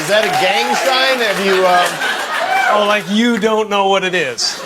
Is that a gang sign? Have you, Oh, like you don't know what it is.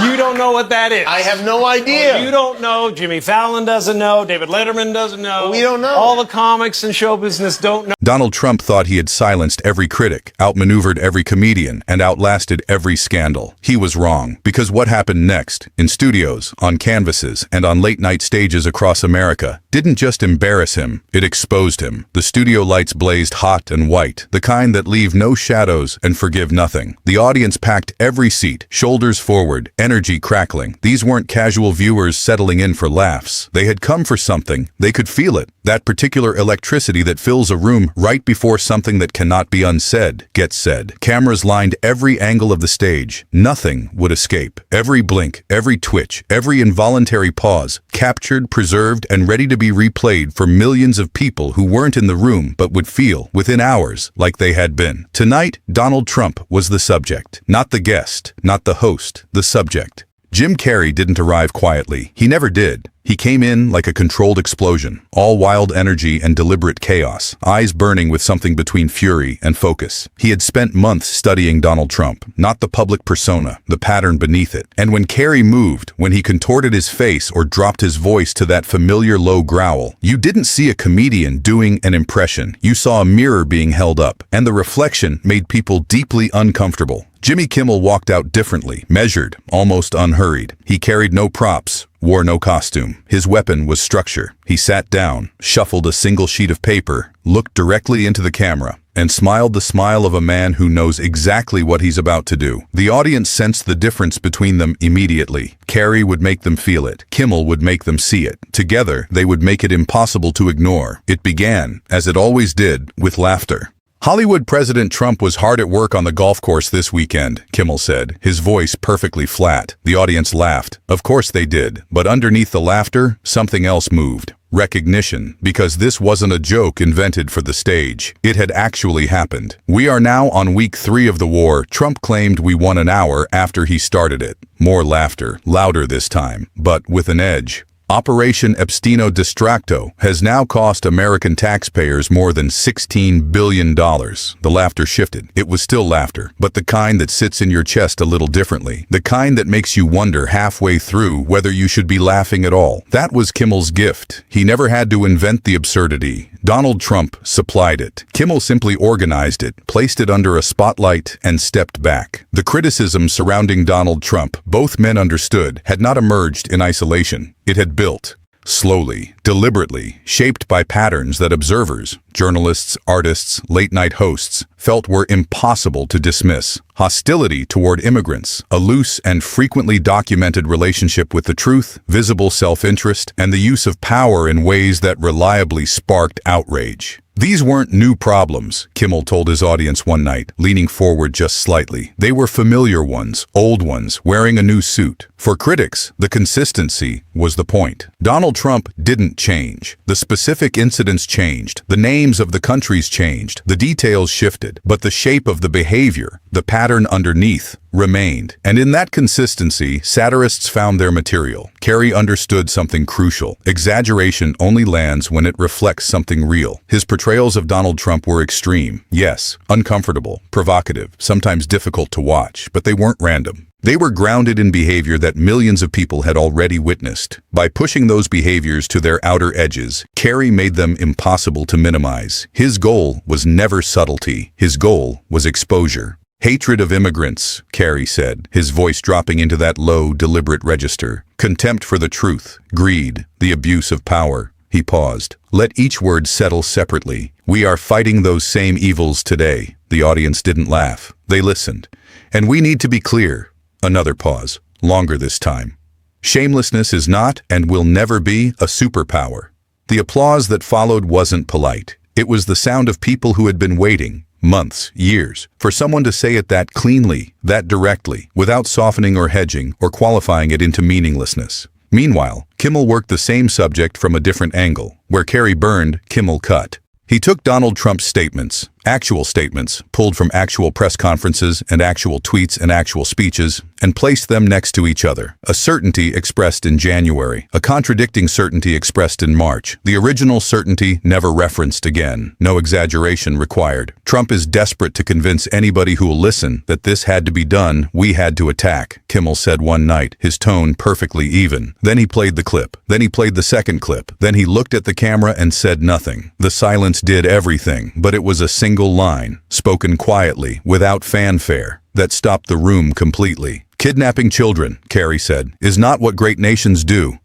You don't know what that is. I have no idea. You don't know. Jimmy Fallon doesn't know. David Letterman doesn't know. We don't know. All the comics and show business don't know. Donald Trump thought he had silenced every critic, outmaneuvered every comedian, and outlasted every scandal. He was wrong, because what happened next, in studios, on canvases, and on late-night stages across America, didn't just embarrass him, it exposed him. The studio lights blazed hot and white, the kind that leave no shadows and forgive nothing. The audience packed every seat, shoulders forward, energy crackling. These weren't casual viewers settling in for laughs. They had come for something. They could feel it. That particular electricity that fills a room right before something that cannot be unsaid gets said. Cameras lined every angle of the stage. Nothing would escape. Every blink, every twitch, every involuntary pause, captured, preserved, and ready to be replayed for millions of people who weren't in the room but would feel, within hours, like they had been. Tonight, Donald Trump was the subject. Not the guest, not the host, the subject. Jim Carrey didn't arrive quietly. He never did. He came in like a controlled explosion, all wild energy and deliberate chaos, eyes burning with something between fury and focus. He had spent months studying Donald Trump, not the public persona, the pattern beneath it. And when Carrey moved, when he contorted his face or dropped his voice to that familiar low growl, you didn't see a comedian doing an impression. You saw a mirror being held up, and the reflection made people deeply uncomfortable. Jimmy Kimmel walked out differently, measured, almost unhurried. He carried no props, wore no costume. His weapon was structure. He sat down, shuffled a single sheet of paper, looked directly into the camera, and smiled the smile of a man who knows exactly what he's about to do. The audience sensed the difference between them immediately. Carrey would make them feel it. Kimmel would make them see it. Together, they would make it impossible to ignore. It began, as it always did, with laughter. Hollywood President Trump was hard at work on the golf course this weekend, Kimmel said, his voice perfectly flat. The audience laughed. Of course they did. But underneath the laughter, something else moved. Recognition, because this wasn't a joke invented for the stage. It had actually happened. We are now on week 3 of the war. Trump claimed we won an hour after he started it. More laughter, louder this time, but with an edge. Operation Epsteino Distracto has now cost American taxpayers more than $16 billion. The laughter shifted. It was still laughter, but the kind that sits in your chest a little differently. The kind that makes you wonder halfway through whether you should be laughing at all. That was Kimmel's gift. He never had to invent the absurdity. Donald Trump supplied it. Kimmel simply organized it, placed it under a spotlight, and stepped back. The criticism surrounding Donald Trump, both men understood, had not emerged in isolation. It had built, slowly, deliberately, shaped by patterns that observers, journalists, artists, late-night hosts, felt were impossible to dismiss. Hostility toward immigrants, a loose and frequently documented relationship with the truth, visible self-interest, and the use of power in ways that reliably sparked outrage. These weren't new problems, Kimmel told his audience one night, leaning forward just slightly. They were familiar ones, old ones, wearing a new suit. For critics, the consistency was the point. Donald Trump didn't change. The specific incidents changed. The names of the countries changed. The details shifted. But the shape of the behavior, the pattern underneath, remained. And in that consistency, satirists found their material. Carrey understood something crucial. Exaggeration only lands when it reflects something real. His portrayals of Donald Trump were extreme. Yes, uncomfortable, provocative, sometimes difficult to watch, but they weren't random. They were grounded in behavior that millions of people had already witnessed. By pushing those behaviors to their outer edges, Carrey made them impossible to minimize. His goal was never subtlety. His goal was exposure. Hatred of immigrants, Carrey said, his voice dropping into that low, deliberate register. Contempt for the truth, greed, the abuse of power. He paused. Let each word settle separately. We are fighting those same evils today. The audience didn't laugh. They listened. And we need to be clear. Another pause, longer this time. Shamelessness is not and will never be a superpower. The applause that followed wasn't polite. It was the sound of people who had been waiting, months, years, for someone to say it that cleanly, that directly, without softening or hedging or qualifying it into meaninglessness. Meanwhile, Kimmel worked the same subject from a different angle. Where Carrey burned, Kimmel cut. He took Donald Trump's statements, Actual statements, pulled from actual press conferences and actual tweets and actual speeches, and placed them next to each other. A certainty expressed in January, a contradicting certainty expressed in March. The original certainty never referenced again. No exaggeration required. Trump is desperate to convince anybody who will listen that this had to be done, we had to attack, Kimmel said one night, his tone perfectly even. Then he played the clip. Then he played the second clip. Then he looked at the camera and said nothing. The silence did everything, but it was a single line, spoken quietly, without fanfare, that stopped the room completely. Kidnapping children, Carrey said, is not what great nations do.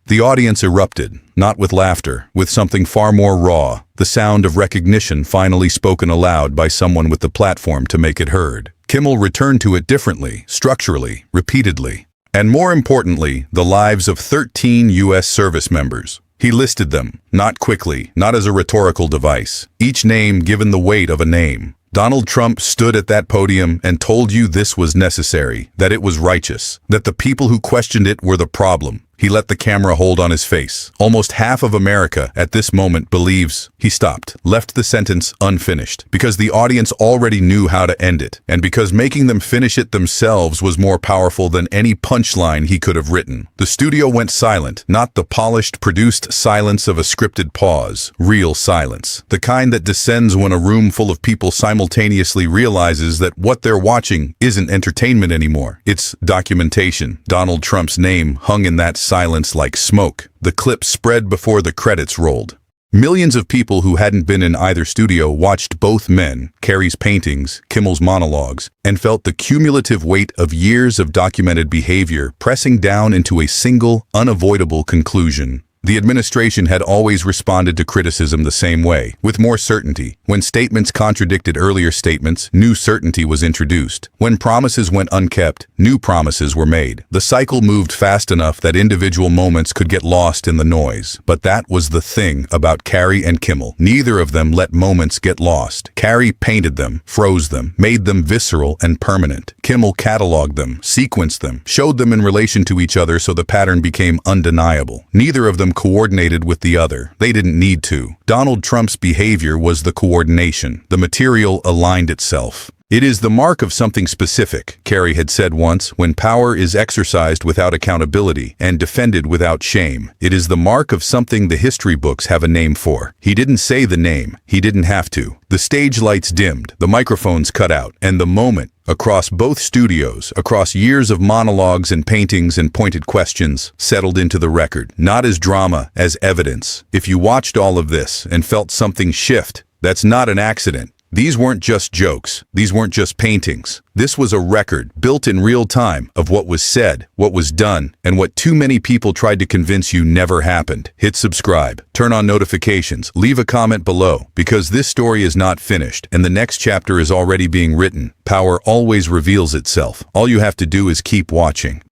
The audience erupted, not with laughter, with something far more raw, the sound of recognition finally spoken aloud by someone with the platform to make it heard. Kimmel returned to it differently, structurally, repeatedly. And more importantly, the lives of 13 U.S. service members. He listed them, not quickly, not as a rhetorical device, each name given the weight of a name. Donald Trump stood at that podium and told you this was necessary, that it was righteous, that the people who questioned it were the problem. He let the camera hold on his face. Almost half of America at this moment believes. He stopped, left the sentence unfinished, because the audience already knew how to end it, and because making them finish it themselves was more powerful than any punchline he could have written. The studio went silent, not the polished, produced silence of a scripted pause, real silence, the kind that descends when a room full of people simultaneously realizes that what they're watching isn't entertainment anymore. It's documentation. Donald Trump's name hung in that silence like smoke. The clip spread before the credits rolled. Millions of people who hadn't been in either studio watched both men, Carrey's paintings, Kimmel's monologues, and felt the cumulative weight of years of documented behavior pressing down into a single, unavoidable conclusion. The administration had always responded to criticism the same way, with more certainty. When statements contradicted earlier statements, new certainty was introduced. When promises went unkept, new promises were made. The cycle moved fast enough that individual moments could get lost in the noise. But that was the thing about Carrey and Kimmel. Neither of them let moments get lost. Carrey painted them, froze them, made them visceral and permanent. Kimmel cataloged them, sequenced them, showed them in relation to each other so the pattern became undeniable. Neither of them coordinated with the other. They didn't need to. Donald Trump's behavior was the coordination. The material aligned itself. It is the mark of something specific, Carrey had said once, when power is exercised without accountability and defended without shame. It is the mark of something the history books have a name for. He didn't say the name. He didn't have to. The stage lights dimmed, the microphones cut out, and the moment, across both studios, across years of monologues and paintings and pointed questions, settled into the record, not as drama, as evidence. If you watched all of this and felt something shift, that's not an accident. These weren't just jokes. These weren't just paintings. This was a record, built in real time, of what was said, what was done, and what too many people tried to convince you never happened. Hit subscribe, turn on notifications, leave a comment below, because this story is not finished, and the next chapter is already being written. Power always reveals itself. All you have to do is keep watching.